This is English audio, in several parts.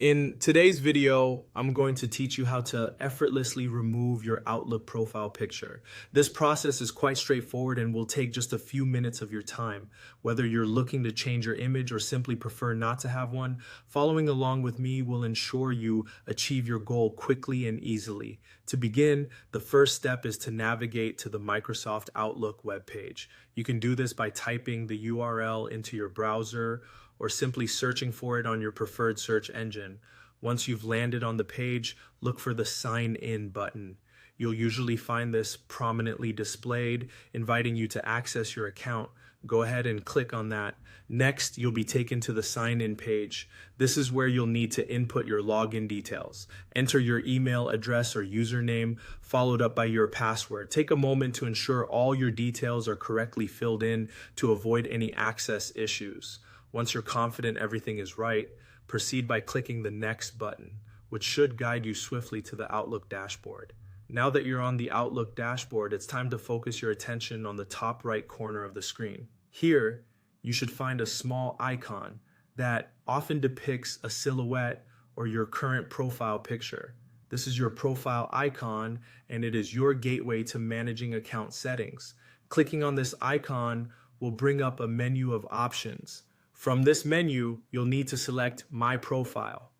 In today's video, I'm going to teach you how to effortlessly remove your Outlook profile picture. This process is quite straightforward and will take just a few minutes of your time. Whether you're looking to change your image or simply prefer not to have one, following along with me will ensure you achieve your goal quickly and easily. To begin, the first step is to navigate to the Microsoft Outlook webpage. You can do this by typing the URL into your browser or simply searching for it on your preferred search engine. Once you've landed on the page, look for the Sign In button. You'll usually find this prominently displayed, inviting you to access your account. Go ahead and click on that. Next, you'll be taken to the Sign In page. This is where you'll need to input your login details. Enter your email address or username, followed up by your password. Take a moment to ensure all your details are correctly filled in to avoid any access issues. Once you're confident everything is right, proceed by clicking the Next button, which should guide you swiftly to the Outlook dashboard. Now that you're on the Outlook dashboard, it's time to focus your attention on the top right corner of the screen. Here, you should find a small icon that often depicts a silhouette or your current profile picture. This is your profile icon, and it is your gateway to managing account settings. Clicking on this icon will bring up a menu of options. From this menu, you'll need to select My Profile.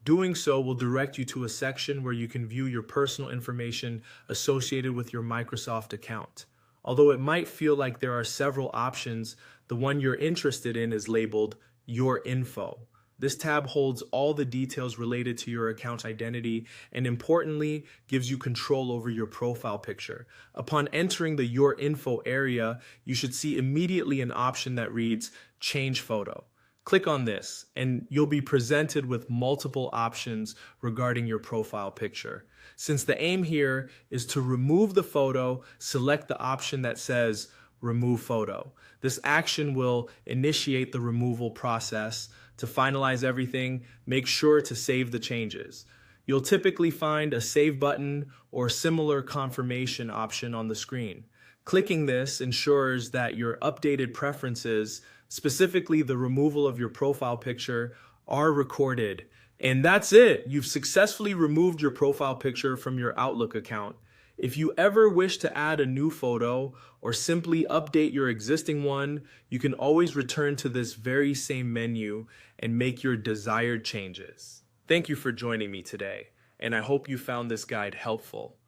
Doing so will direct you to a section where you can view your personal information associated with your Microsoft account. Although it might feel like there are several options, the one you're interested in is labeled Your Info. This tab holds all the details related to your account identity and, importantly, gives you control over your profile picture. Upon entering the Your Info area, you should see immediately an option that reads Change Photo. Click on this, and you'll be presented with multiple options regarding your profile picture. Since the aim here is to remove the photo, select the option that says Remove Photo. This action will initiate the removal process. To finalize everything, make sure to save the changes. You'll typically find a Save button or similar confirmation option on the screen. Clicking this ensures that your updated preferences, specifically the removal of your profile picture, are recorded. And that's it. You've successfully removed your profile picture from your Outlook account. If you ever wish to add a new photo or simply update your existing one, you can always return to this very same menu and make your desired changes. Thank you for joining me today, and I hope you found this guide helpful.